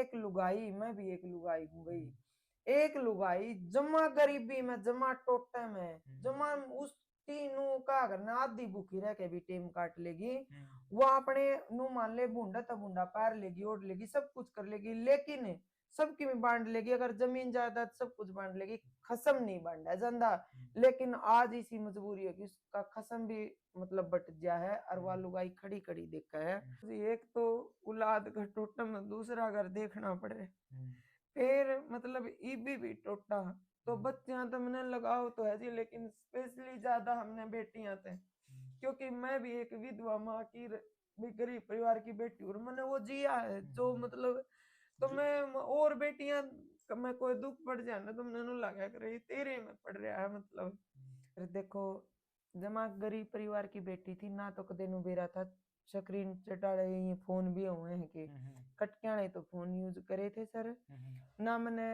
एक लुगाई, मैं भी एक लुगाई हूँ भाई, एक लुगाई जमा गरीबी में, जमा टोटे में, जमा उस तीनों का करना आधी भूखी रह के भी टेम काट लेगी। वो अपने नु मान ले बूंदा तो बूंदा पार लेगी, ओढ़ लेगी, सब कुछ कर लेगी, लेकिन सबकी में बांट लेगी, अगर जमीन जायदाद सब कुछ बांट लेगी, खसम नहीं बांटा जाता। लेकिन आज इसी मजबूरी है कि उसका खसम भी मतलब बट गया है, और वह लुगाई खड़ी खड़ी देखा है। एक तो औलाद का टोटम, दूसरा घर देखना पड़े, फिर मतलब ईबी भी टोटा, तो बच्चियां तो मैंने लगाओ तो है जी, लेकिन स्पेशली ज्यादा हमने बेटियां थे, क्योंकि मैं भी एक विधवा माँ की भी गरीब परिवार की बेटी और मैंने वो जिया है जो मतलब, तो मैं और बेटियां मैं कोई दुख पड़ जाए ना तो मैंने लगा कर तेरे में पड़ रहा है मतलब। देखो जमा गरीब परिवार की बेटी थी ना, तो कदे नु बेरा था स्क्रीन चटाड़े ये फोन भी हुए हैं कि कटक्याणे तो फोन यूज करे थे सर, ना मैंने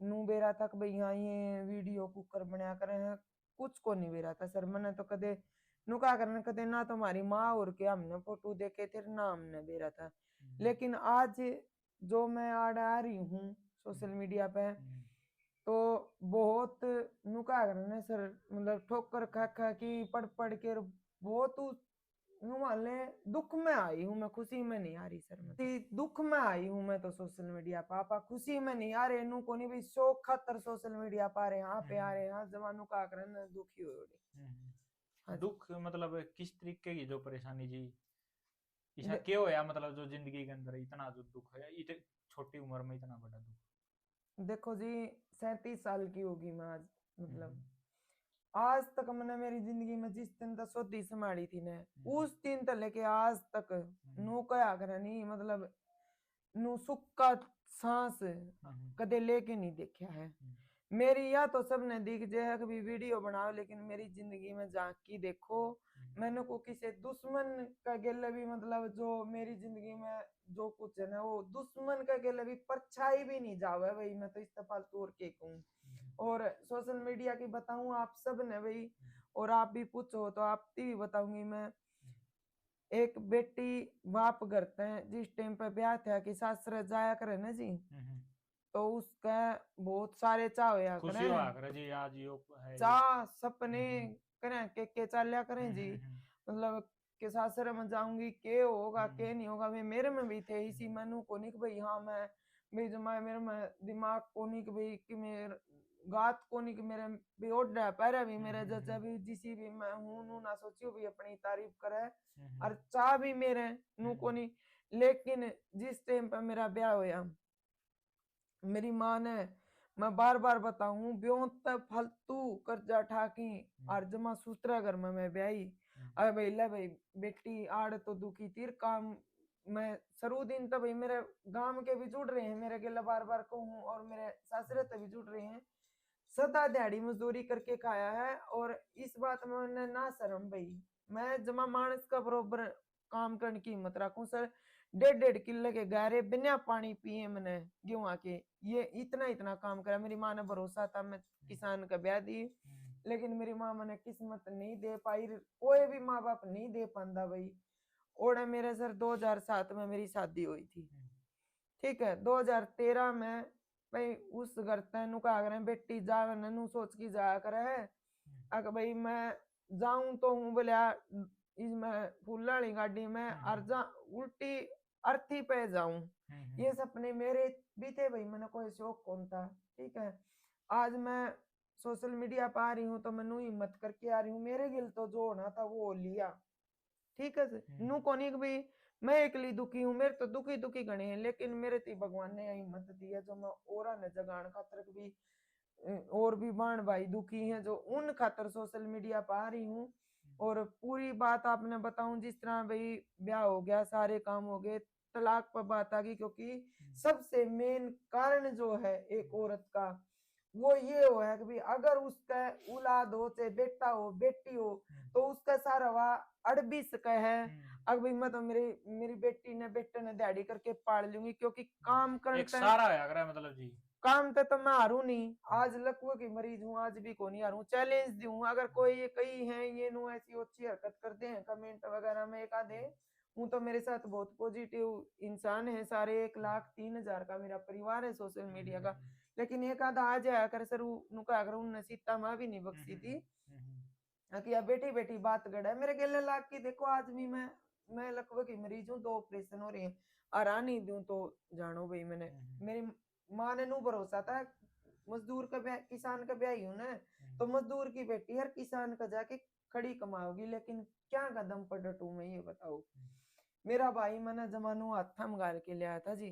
नू बेरा था कि भाई यहाँ ये वीडियो कुकर बनाया करे हैं, कुछ को नहीं बेरा था सर। मैंने तो कदे नु क्या करना, कदे ना तो हमारी माँ और के हमने फोटो देखे थे ना हमने बेरा था। लेकिन आज जो मैं आ रही हूँ सोशल मीडिया पे, तो बहुत नुका करने सर, मतलब ठोकर खा खा की पढ़ पढ़ के बहुत यूं मान ले दुख में आई हूँ मैं, खुशी में नहीं आ रही सर। मैं दुख में आई हूँ मैं तो सोशल मीडिया पापा, खुशी में नहीं आ रहे नु को नहीं भाई, शौक खातर सोशल मीडिया पा रहे यहाँ पे आ रहे हैं जमानू का करने दुखी हो रही। दुख मतलब किस तरीके की जो परेशानी जी ऐसा क्यों होया, मतलब जो जिंदगी के अंदर इतना जो दुख है, इतने छोटी उम्र में इतना बड़ा दुख? देखो जी 37 साल की होगी मैं आज, मतलब आज तक मैंने मेरी जिंदगी में जिस दिन तक सोती संभाली थी ने, उस दिन तक लेके आज तक नू कया करे नहीं, मतलब नू सुख का सांस कदे लेके नहीं देखा है। मेरी या तो सबने दिख जाए कभी वीडियो बनाओ, लेकिन मेरी जिंदगी में झांकी देखो, मैंने को किसी दुश्मन का गेले भी मतलब जो मेरी जिंदगी में जो कुछ है ना, वो दुश्मन का गेले भी परछाई भी नहीं जावे भाई, मैं तो इस्तेफाल तोड़ के कहूँ। और सोशल मीडिया की बताऊं आप सब ने भाई, और आप भी पूछो तो आप भी बताऊंगी मैं। एक बेटी बाप करते हैं जिस टाइम पे ब्याह था कि सासरे जाया करे ना जी, तो उसका बहुत सारे चाह होया खुशी करे, हुआ करे जी, आज यो है चाह सपने करें के चाल्या करें जी, मतलब के सासरे में जाऊंगी के होगा के नहीं होगा, वे मेरे में भी थे इसी मनु को नहीं कि भाई हाँ मैं भी जमा मेरे में दिमाग को नहीं कि भाई कि मेरे गात को नहीं कि मेरे भी ओढ़ पैरा भी मेरे जैसे भी जिसी भी मैं हूं नू ना सोचियो भी अपनी तारीफ करे, और चाह भी मेरे नू को नहीं। लेकिन जिस टाइम पे मेरा ब्याह होया, मेरी माँ ने, मैं बार बार बताऊं ब्योत फालतू कर्जा ठाकी और जमा सूत्रा घर में मैं ब्याही। अरे भाई ले भाई बेटी आड़ तो दुखी तीर काम, मैं सरू दिन तो भाई मेरे गांव के भी जुड़ रहे हैं मेरे गेला बार बार कहूँ, और मेरे सासरे तो भी जुड़ रहे हैं, सदा दिहाड़ी मजदूरी करके खाया है। और इस बात में मैंने ना शर्म भाई, मैं जमा मानस का बरोबर काम करने की हिम्मत रखूं सर। 1.5 किलो के गारे बिना पानी पिए मैंने गेहूं के ये इतना इतना काम करा, मेरी माँ ने भरोसा था मैं किसान का ब्याह दी, लेकिन मेरी माँ मैंने किस्मत नहीं दे पाई, कोई भी माँ बाप नहीं दे पाता भाई। और मेरे सर 2007 में मेरी शादी हुई थी, ठीक है 2013 में भाई उस घर तेन का अगर बेटी जा नू सोच की जाया करे है, अगर भाई मैं जाऊं तो हूँ बोलिया इसमें फूल वाली गाड़ी में अर्जा उल्टी अर्थी पे जाऊं, ये सपने मेरे भी थे भाई, मैंने कोई शौक कौन था। ठीक है आज मैं सोशल मीडिया पर आ रही हूँ तो मैनू हिम्मत करके आ रही हूँ, मेरे गिल तो जो होना था वो हो लिया। ठीक है नू कोनी भाई मैं एकली दुखी हूँ, मेरे तो दुखी दुखी गणे हैं, लेकिन मेरे ती भगवान ने हिम्मत दी है जो मैं और ने जगान खातर भी, और भी बाण भाई दुखी हैं जो उन खातर सोशल मीडिया पर आ रही हूँ। और पूरी बात आपने बताऊं जिस तरह भाई ब्याह हो गया सारे काम हो गए, तलाक पर बात आ गई, क्योंकि सबसे मेन कारण जो है एक औरत का वो ये हो है कि भाई अगर उसका औलाद हो चाहे बेटा हो बेटी हो, तो उसका सारा वाह अड़ भी सके है। अब भाई मैं तो मेरी मेरी बेटी ने बेटे ने दिहाड़ी करके पाल लूंगी, क्योंकि काम एक करते सारा है अगर मतलब जी काम तो मैं हारू नहीं, आज लकवे की मरीज हूँ आज भी को नहीं हारू, चैलेंज दूं अगर कोई ये कई है ये नु ऐसी अच्छी हरकत करते हैं कमेंट वगैरह में एक आधे हूँ तो मेरे साथ बहुत पॉजिटिव इंसान है सारे। 1,03,000 का मेरा परिवार है सोशल मीडिया का। लेकिन एक आधा आ जाया कर सर नु का अगर उन सीता माँ भी नहीं बख्शी थी कि अब बेटी बेटी बात गड़ा है मेरे गेले लाग की। देखो आज भी मैं लकवा की मरीज हूँ, 2 ऑपरेशन हो रहे हैं, आरा नहीं दूं तो जानो भाई मैंने मेरी माँ ने नू भरोसा था मजदूर का ब्याह किसान का ब्याह ही हूं ना, तो मजदूर की बेटी हर किसान का जाके खड़ी कमाओगी। लेकिन क्या कदम पर डटू मैं ये बताओ। मेरा भाई मैंने जमानू हाथा मंगाल के लिया था जी,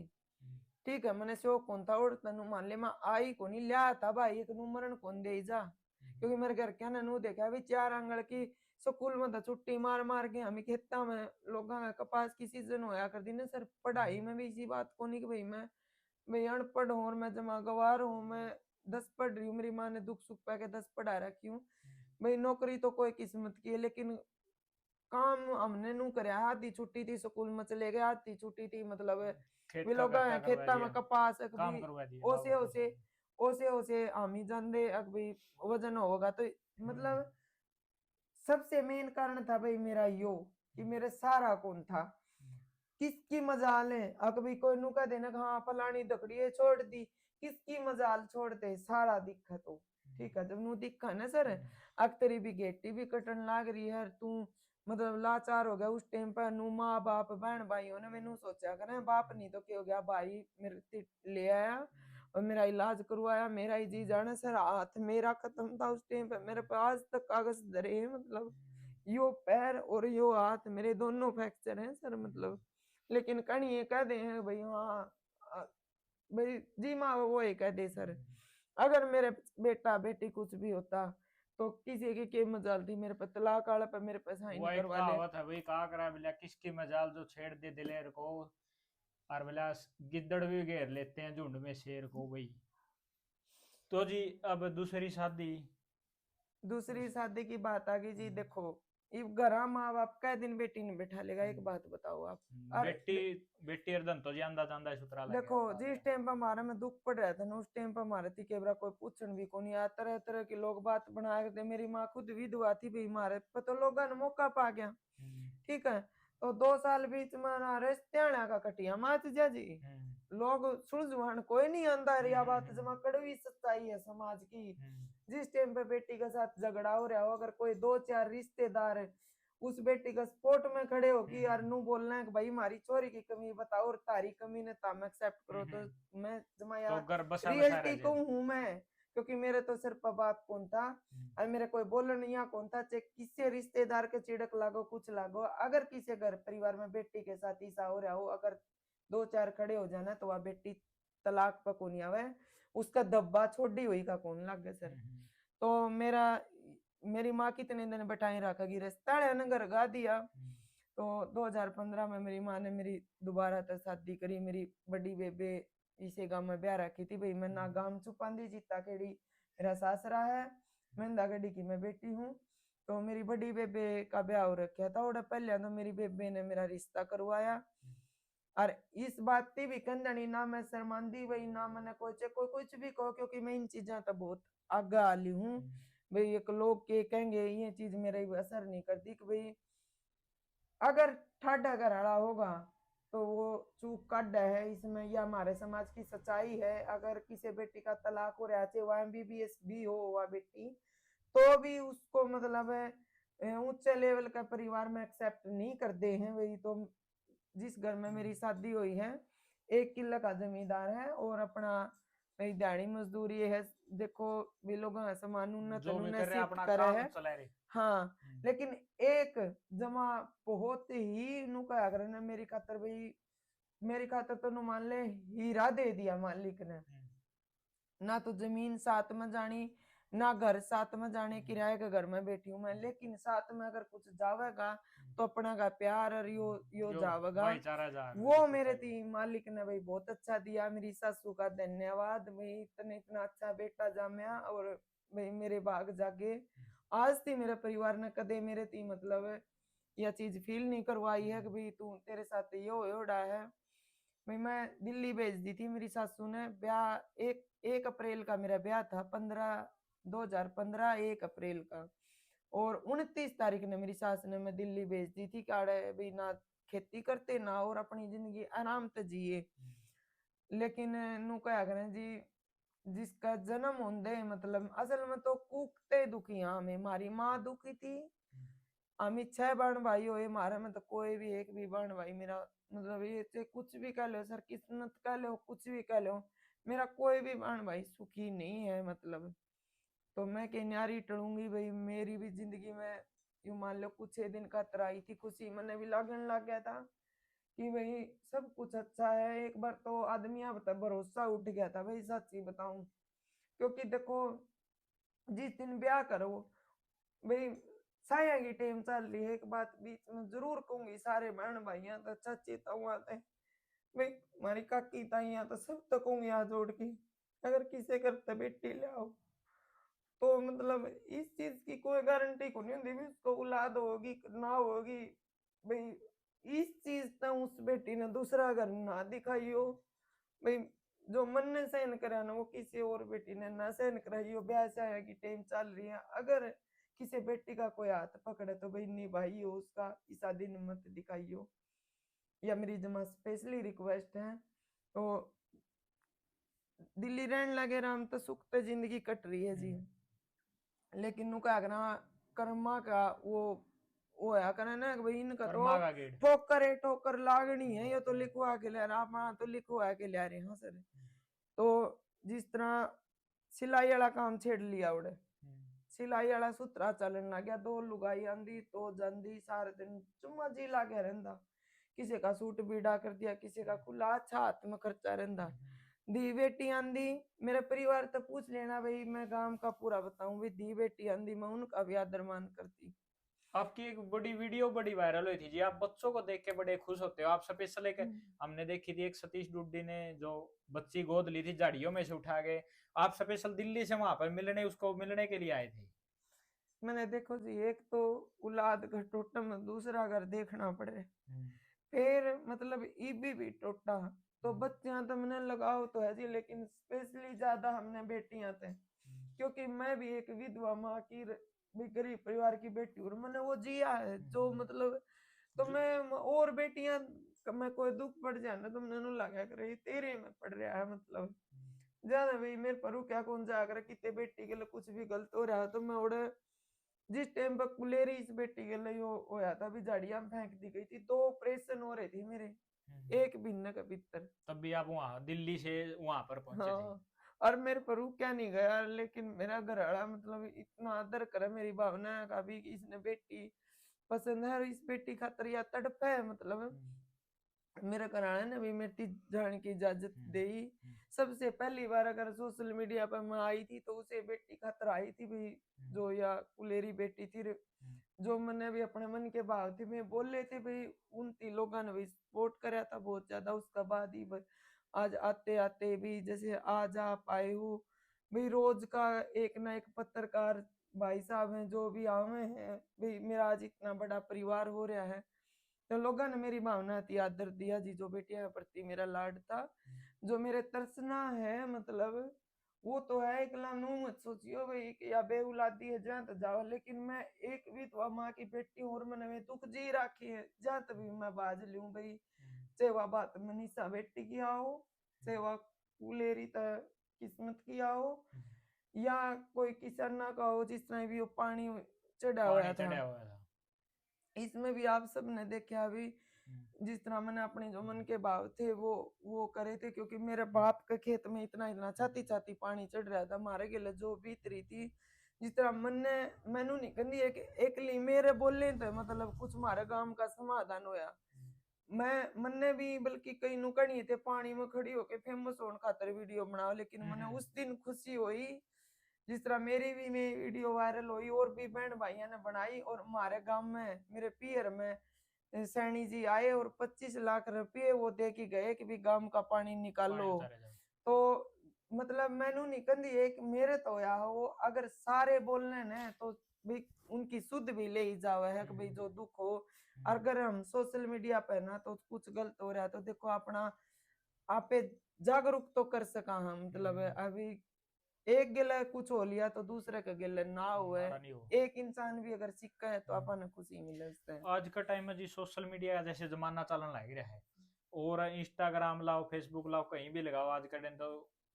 ठीक है मैंने शौक कौन था और तनु मान ले मैं आई को नहीं लिया था भाई एक मरण कौन दे जा। क्योंकि मेरे घर क्या ननू देखा भी 4 आंगल की स्कूल में तो छुट्टी मार मार के हमें खेता में लोगों का कपास की सीजन होया कर दी ना सर। पढ़ाई में भी इसी बात को नहीं कि भाई मैं अनपढ़ हूँ और मैं जमा गवार हूँ, मैं 10 पढ़ रही हूँ, मेरी माँ ने दुख सुख पा के 10 पढ़ा रखी हूँ। भाई नौकरी तो कोई किस्मत की है, लेकिन काम हमने नू करया। आधी छुट्टी थी स्कूल में चले गए, आधी छुट्टी थी मतलब खेत वे का लोग करता करवा खेता में दिया, कपास काम भी करवा दिया ओसे बाबा ओसे ओसे ओसे हम ही जानते अब भाई वजन होगा तो मतलब सबसे मेन कारण था भाई मेरा यो कि मेरे सारा कौन था किसकी मजाल है। अब भी कोई नु कह देना हाँ फलानी दकड़ी है छोड़ दी, किसकी मजाल छोड़ते सारा दिखा तो ठीक है। जब नू दिखा ना सर अब तेरी भी गेटी भी कटन लाग रही है तू मतलब लाचार हो गया उस टाइम पर नू माँ बाप बहन भाइयों ने मैनू सोचा करे बाप नहीं तो क्या हो गया भाई मेरे ले आया और मेरा इलाज करवाया। मेरा ही जी जाना सर हाथ मेरा खत्म था उस टाइम पे, मेरे पास तक कागज धरे हैं मतलब यो पैर और यो हाथ मेरे दोनों फ्रैक्चर हैं सर मतलब। लेकिन कहीं ये कह दे हैं भाई हाँ भाई जी माँ वो ये कह दे सर अगर मेरे बेटा बेटी कुछ भी होता तो किसी की क्या मजाल थी मेरे पे तलाक वाला पे मेरे पे साइन वो एक करवा ले। कहावत है भाई, कहा करा बिला किसकी मजाल जो छेड़ दे दिलेर को, और बिला गिद्दड़ भी घेर लेते हैं झुंड में शेर को भाई। तो जी अब दूसरी शादी। दूसरी शादी की बात आ गई जी। देखो ये घरा माँ बाप का दिन बेटी ने बैठा लेगा एक बात बताओ आप। और बेटी बेटी अर्धन तो जानदा जानदा सुतरा लगे देखो जिस टाइम पर हमारा में दुख पड़ रहा था ना उस टाइम पर हमारे थी केवरा कोई पूछन भी को नहीं आ तरह तरह के लोग बात बना के मेरी माँ खुद विधवा थी भाई मारे पर तो लोगों ने मौका पा गया ठीक है। तो 2 साल बीच में ना रिश्ते का कटिया माच जा जी लोग सुलझवान कोई नहीं आंदा रिया बात जमा कड़वी सच्चाई है समाज की। जिस टाइम पे बेटी के साथ झगड़ा हो रहा हो अगर कोई 2-4 रिश्तेदार उस बेटी का सपोर्ट में खड़े हो कि यार नू बोलना है कि भाई हमारी चोरी की कमी बताओ और तारी कमी ने ताम एक्सेप्ट करो तो मैं जमा तो यार घर बसा बसा रह रियलिटी को जाए। हूं मैं। क्योंकि मेरे तो सिर पर बाप कौन था और मेरे कोई बोलन यहाँ कौन था चाहे किसी रिश्तेदार के चिड़क लागो कुछ लागो अगर किसी घर परिवार में बेटी के साथ ऐसा हो रहा हो अगर 2-4 खड़े हो जाना तो वह बेटी तलाक पर कौन आवे उसका दब्बा छोड़ी हुई का कौन लगे सर। तो मेरी माँ कितने दिन बैठाई रखेगी रिश्ता ने घर गा दिया। तो 2015 में मेरी माँ ने मेरी दोबारा तो शादी करी। मेरी बड़ी बेबे इसे गांव में ब्याह रखी थी भाई मैं ना गांव छुपांदी जीता केड़ी मेरा सासरा है मैं गड़ी की मैं बेटी हूँ। तो मेरी बड़ी बेबे का ब्याह हो रखा था और पहले तो मेरी बेबे ने मेरा रिश्ता करवाया और इस बात की भी कंदनी ना मैं शर्मांदी वही ना मैंने कोई कुछ भी कहो क्योंकि मैं इन चीजा तो बहुत आगे आली हूँ भाई। एक लोग के कहेंगे ये चीज मेरे असर नहीं करती कि भाई अगर ठाडा घर हड़ा होगा तो वो चूक काट है इसमें या हमारे समाज की सच्चाई है। अगर किसी बेटी का तलाक हो रहा है वह एमबीबीएस भी हो वह बेटी तो भी उसको मतलब ऊंचे लेवल का परिवार में एक्सेप्ट नहीं करते हैं। वही तो जिस घर में मेरी शादी हुई है 1 किला का जमींदार है और अपना भाई दिहाड़ी मजदूरी है। देखो वे लोग समान उन्नत जो भी कर रहे शिफ्ट अपना करे काम है चला रहे। हाँ। लेकिन एक जमा बहुत ही नु कहा करे ना मेरी खातर भाई मेरी खातर तो नु मान ले हीरा दे दिया मालिक ने। ना तो जमीन साथ में जानी ना घर साथ में जाने किराए के घर में बैठी हूँ मैं लेकिन साथ में अगर कुछ जावेगा तो अपना का प्यार और यो जो जावेगा भाईचारा जा वो मेरे थी मालिक ने भाई बहुत अच्छा दिया। मेरी सासू का धन्यवाद भाई इतने इतना अच्छा बेटा जाम्या और भाई मेरे भाग जागे आज थी मेरे परिवार ने कदे मेरे थी मतलब यह चीज फील नहीं करवाई है कि भाई तू तेरे साथ ये हो रहा है। भाई मैं दिल्ली भेज दी थी मेरी सासू ने ब्याह 1 अप्रैल का मेरा ब्याह था 2015 1 अप्रैल का और 29 तारीख ने मेरी सास ने मैं दिल्ली भेज दी थी कि भाई ना खेती करते ना और अपनी जिंदगी आराम से जिए। लेकिन नु क्या करें जी, जिसका जन्म होंदे मतलब असल में तो कूकते दुखी हाँ में मारी माँ दुखी थी। हम 6 बहन भाई हुए मारे में तो कोई भी एक भी बहन भाई मेरा मतलब ये से कुछ भी कह लो सर, किस्मत कह लो, कुछ भी कह लो, मेरा कोई भी बहन भाई सुखी नहीं है मतलब। तो मैं कहीं न्यारी टलूंगी भाई, मेरी भी जिंदगी में यूं मान लो कुछ ही दिन का आई थी खुशी, मैंने भी लगन लग गया था कि भाई सब कुछ अच्छा है। एक बार तो आदमी बता भरोसा उठ गया था भाई, सच्ची बताऊं। क्योंकि देखो जिस दिन ब्याह करो भाई, साया की टेम चल रही है, एक बात बीच में जरूर कहूंगी सारे बहन भाइयों तो चाची ताऊआ थे भाई, हमारी काकी ताइया तो सब तो कहूंगी हाथ जोड़ के, अगर किसी करते बेटी ले आओ तो मतलब इस चीज की कोई गारंटी को नहीं होती भी उसको औलाद होगी ना होगी भाई। इस चीज तो उस बेटी ने दूसरा घर ना दिखाई हो भाई, जो मन ने सहन करा ना वो किसी और बेटी ने ना सहन कराई हो। ब्याह से की टाइम चल रही है, अगर किसी बेटी का कोई हाथ पकड़े तो भाई निभाई हो उसका, इस दिन मत दिखाई हो, या मेरी जमा स्पेशली रिक्वेस्ट है। तो दिल्ली रहने लगे राम तो सुख तो जिंदगी कट रही है जी, लेकिन नु क्या करना कर्मा का वो है करे ना कि भाई इनका तो कर्मा का गेड़। ठोकर लागनी है, ये तो लिखवा के ले रहा अपना तो लिखवा के ले रहे हैं सर। तो जिस तरह सिलाई वाला काम छेड़ लिया उड़े, सिलाई वाला सूत्रा चलन लग गया, 2 लुगाई आंदी तो जांदी सारे दिन चुम्मा जी लागे रहंदा, किसी का सूट बीड़ा कर दिया, किसी का खुला अच्छा हाथ में खर्चा रहंदा। दी बेटी आंदी, मेरे परिवार तो पूछ लेना भाई, मैं गांव का पूरा बताऊं भी, दी बेटी आंदी मैं उनका भी आदर मान करती। आपकी एक बड़ी वीडियो बड़ी वायरल हुई थी जी, आप बच्चों को देख के बड़े खुश होते हो। आप स्पेशल एक हमने देखी थी, एक सतीश डुड्डी ने जो बच्ची गोद ली थी झाड़ियों में से उठा के, आप स्पेशल दिल्ली से वहां पर मिलने उसको मिलने के लिए आए थे। मैंने देखो जी, एक तो औलाद घर टूटा में दूसरा घर देखना पड़े, फिर मतलब ईबी भी टूटा, तो बच्चियां तो मैंने लगाओ तो है जी, लेकिन स्पेशली ज्यादा हमने बेटियां थे, क्योंकि मैं भी एक विधवा माँ की भी गरीब परिवार की बेटी हूँ, मैंने वो जिया है जो मतलब। तो मैं और बेटियां मैं कोई दुख पड़ जाए ना तो मैंने लगा कर तेरे में पड़ रहा है मतलब, ज्यादा भाई मेरे पर क्या कौन जा कर कितने बेटी के लिए कुछ भी गलत हो रहा है तो मैं उड़े जिस टाइम पर कुलेरी इस बेटी के लिए होया था अभी झाड़ियां फेंक दी गई थी, 2 ऑपरेशन हो रहे थे मेरे, एक भिन्न का भीतर। तब भी आप वहां दिल्ली से वहां पर पहुंचे थे। हाँ, और मेरे पर क्या नहीं गया, लेकिन मेरा घर वाला मतलब इतना आदर करे मेरी भावना का भी कि इसने बेटी पसंद है और इस बेटी खातर या तड़प है मतलब। मेरा कराना ने भी मेरी जाने की इजाजत दी। सबसे पहली बार अगर सोशल मीडिया पर मैं आई थी तो उसे बेटी खातर आई थी भी, जो या कुलेरी बेटी थी जो मैंने भी अपने मन के भाव थे मैं बोले थे भाई, उन तीन लोगों ने भी सपोर्ट कराया था बहुत ज्यादा। उसका बाद ही आज आते आते भी जैसे आज आप आए हो भाई, रोज का एक ना एक पत्रकार भाई साहब हैं जो भी आवे हैं भाई, मेरा आज इतना बड़ा परिवार हो रहा है। तो लोगों ने मेरी भावना थी आदर दिया जी, जो बेटियां प्रति मेरा लाड था, जो मेरे तरसना है मतलब वो तो है एक लानू मत सोचियो भाई कि या बेउलादी है जहाँ तो जाओ, लेकिन मैं एक विधवा माँ की बेटी हूँ और मैंने में दुख जी राखी है जहाँ तभी मैं बाज लूं भाई। सेवा बात मनीषा बेटी की आओ, सेवा कुलेरी किस्मत की आओ, या कोई किसान ना का हो जिस तरह भी वो पानी चढ़ा हुआ था, इसमें भी आप सबने देखा अभी जिस तरह मैंने अपने जो मन के भाव थे वो करे थे, क्योंकि मेरे बाप के खेत में इतना इतना छाती छाती पानी चढ़ रहा था मारे के लिए जो बीत रही थी। जिस तरह मन ने मैनू नहीं कहती एक ली मेरे बोले थे मतलब कुछ हमारे गांव का समाधान होया। मैं मन्ने भी बल्कि कई नुकड़ी थे पानी में खड़ी होके फेमस होने खातर वीडियो बनाओ, लेकिन मैंने उस दिन खुशी हुई जिस तरह मेरी भी में वीडियो वायरल हुई और भी बहन भाइयों ने बनाई, और हमारे गांव में मेरे पियर में सैनी जी आए और 25 लाख रुपए वो दे के गए कि भी गांव का पानी निकालो। तो मतलब मैनू निकंदी एक मेरे तो या वो अगर सारे बोलने ने तो भी उनकी सुध भी ले ही जावे है कि भाई जो दुख हो, अगर हम सोशल मीडिया पे ना तो कुछ गलत हो रहा है तो देखो अपना आपे जागरूक तो कर सका हम मतलब अभी एक गिले कुछ हो लिया तो दूसरे का गिले ना हुए, हमारा नहीं हो। एक इंसान भी अगर सिक्का है तो अपन खुशी मिले उससे। आज का टाइम में जी सोशल मीडिया जैसे जमाना चलन लग रहा है, और इंस्टाग्राम लाओ, फेसबुक लाओ, कहीं भी लगाओ आज का दिन तो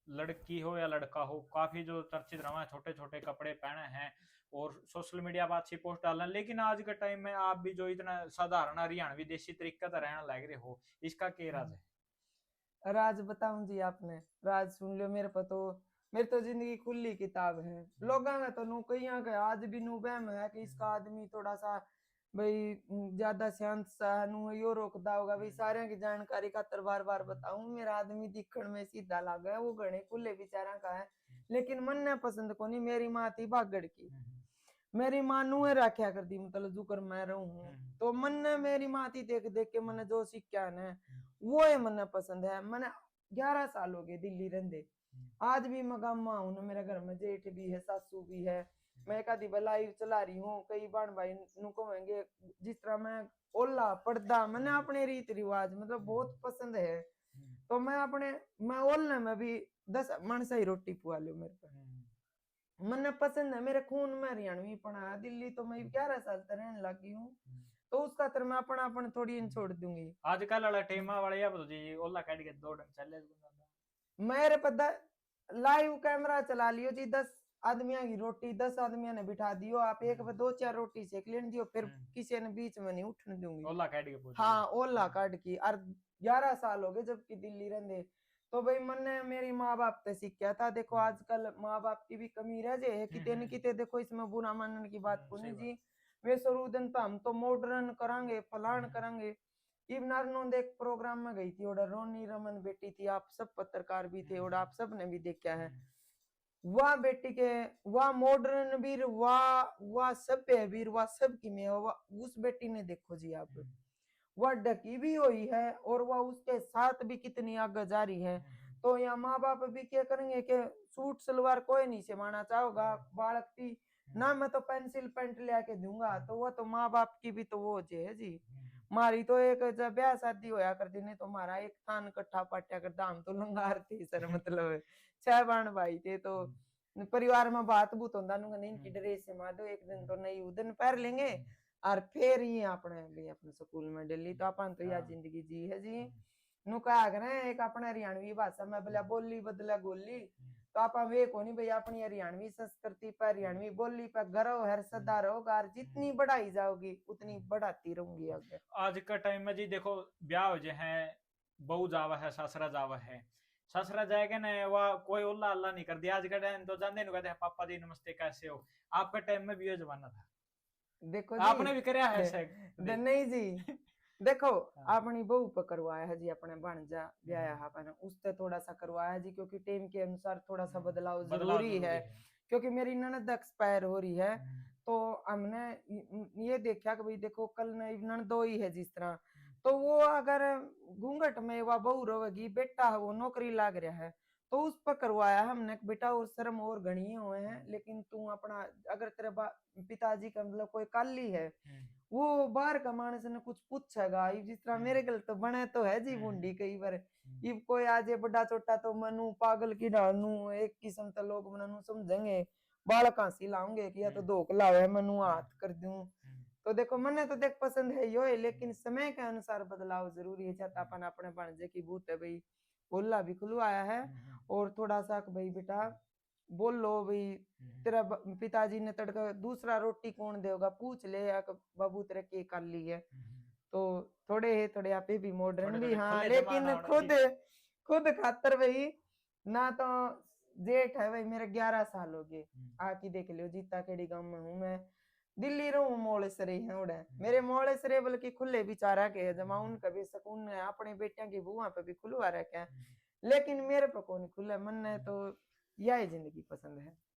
लड़की हो या लड़का हो, काफी जो चर्चित रहा है, छोटे छोटे कपड़े पहने हैं और सोशल मीडिया पर अच्छी पोस्ट डालना। लेकिन आज के टाइम में आप भी जो इतना साधारण हरियाणवी देसी तरीका से रहना लग रहे हो, इसका क्या राज है? राज बताऊं जी आपने, राज सुन लो मेरे पर तो, मेरी तो जिंदगी खुली किताब है। लोगों का तो नू कहीं के आज भी नू वहम है कि इसका आदमी थोड़ा सा भाई ज्यादा शांत सा है, नू यो रोकदा होगा भाई सारे की जानकारी खातर बार बार बताऊं। मेरा आदमी दिखण में सीधा लागे, वो घणे खुले विचारा का है, लेकिन मन ने पसंद को नहीं। मेरी माँ थी बागड़ की, मेरी माँ नुए रखा कर दी, मतलब जुकर मैं रहूं, तो मन ने मेरी माँ थी देख देख के मैंने जो सीखा है वो है मन पसंद है। मैंने 11 साल हो गए दिल्ली रहते, आज भी मैं गामा हूं ना, मेरे घर में जेठ भी है, सासू भी है। मैं एक आधी लाइव चला रही हूँ, कई बार भाई नु कहेंगे जिस तरह मैं ओला पर्दा, मैंने अपने रीत रिवाज मतलब बहुत पसंद है। तो मैं ओलने में भी 10 मन से ही रोटी पुआ लो मेरे पर, मन पसंद है, मेरे खून में हरियाणवी पना है। दिल्ली तो मैं 11 साल तक रहने लगी हूँ, तो उस खातर मैं अपना अपन थोड़ी इन छोड़ दूंगी। आजकल वाला टेमा वाले अब तो जी ओला काट के दो ढंग चले। मेरे पता लाइव कैमरा चला लियो जी, 10 आदमियों की रोटी 10 आदमियों ने बिठा दियो, आप एक पे 2-4 रोटी सेक लेने दियो, फिर किसी ने बीच में नहीं उठने दूंगी। ओला काट के पूछ हाँ ओला काट की। और 11 साल हो गए जबकि दिल्ली रहने, तो भाई मैंने मेरी माँ बाप से सीखा था। देखो आजकल माँ बाप की भी कमी रह जाए किते न किते, देखो इसमें बुरा मानने की बात को नहीं जी। वे सरूदन तो हम तो मॉडर्न करांगे फलान करांगे। इवन एक प्रोग्राम में गई थी, और रोनी रमन बेटी थी, आप सब पत्रकार भी थे और आप सब ने भी देखा है। वाह बेटी के, वाह मॉडर्न वीर, वाह सभ्य वीर, वाह सब की में उस बेटी ने देखो जी आप, वह ढकी भी हुई है और वह उसके साथ भी कितनी आगे जा रही है। तो यहाँ माँ बाप भी क्या करेंगे कि सूट सलवार कोई नहीं सिमाना चाहोगा बालक की ना, मैं तो पेंसिल पेंट ले के दूंगा, तो वो तो माँ बाप की भी तो वो जे है जी। मारी तो एक जब ब्याह शादी होया करती, नहीं तो हमारा एक थान कट्ठा पाट्या करता, हम तो लंगार थे सर, मतलब 6 बहन भाई थे, तो परिवार में बात बूत होता नहीं, इनकी ड्रेस सिमा दो एक दिन, तो नई उदन पहन लेंगे और फिर ही अपने भी अपने स्कूल में दिल्ली, तो अपन तो यह जिंदगी जी है जी। नु कहा करें एक अपने हरियाणवी भाषा में बोला बोली बदला गोली, तो आप वे को नहीं भाई अपनी हरियाणवी संस्कृति पर हरियाणवी बोली पर गर्व है, सदा रहोगा, और जितनी बढ़ाई जाओगी उतनी बढ़ाती रहूंगी आगे। आज का टाइम में जी देखो ब्याह जो है, बहू जावा है ससुरा जावा है, ससुरा जाएगा ना वह कोई उल्ला अल्लाह नहीं कर दिया। आज का टाइम तो जानते नहीं, कहते हैं पापा जी नमस्ते कैसे हो। आपका टाइम में भी ये जमाना था, देखो आपने भी कराया है जी नहीं जी, देखो अपनी बहू पर करवाया है जी, अपने भांजा ब्याया है अपने उससे थोड़ा सा करवाया जी, क्योंकि टाइम के अनुसार थोड़ा सा बदलाव जरूरी है। क्योंकि मेरी ननद एक्सपायर हो रही है, तो हमने ये देखा कि भाई देखो कल ननद दो ही है जिस तरह, तो वो अगर घूंघट में वह बहू रहेगी, बेटा है वो नौकरी लाग रहा है, तो उस पर करवाया हमने बेटा, और शर्म और घनी हुए हैं, लेकिन तू अपना अगर तेरे पिताजी का मतलब कोई काली है, वो बाहर का मानस ने कुछ पूछेगा, जिस तरह मेरे गल तो बने तो है जी बूंदी कई बार, ये कोई आजे बड़ा छोटा तो मनु पागल की डालू एक किस्म तो लोग मनु समझेंगे, बालक हंसी लाऊंगे कि या तो धोख लावे मनु हाथ कर दूं। तो देखो मैंने तो देख पसंद है यो है, लेकिन समय के अनुसार बदलाव जरूरी है। चाहता अपन अपने भांजे की भूत है भाई, बोला भी खुलवाया है, और थोड़ा सा भाई बेटा बोल लो भाई, तेरा पिताजी ने तड़का दूसरा रोटी कौन देगा पूछ ले, या बाबू तेरे के कर ली है, तो थोड़े आप भी मॉडर्न भी हाँ, लेकिन खुद खुद खातर भाई ना, तो जेठ है भाई मेरे 11 साल हो गए, आके देख लियो जीता केड़ी गांव में हूँ मैं, दिल्ली रहूं मोलेसरे है उड़े मेरे मोलेसरे, बल्कि खुले बिचारा के जमा उनका भी सुकून है, अपने बेटिया की बुआ पे भी खुलवा रखे, लेकिन मेरे पे कौन खुले, मन ने तो यही जिंदगी पसंद है।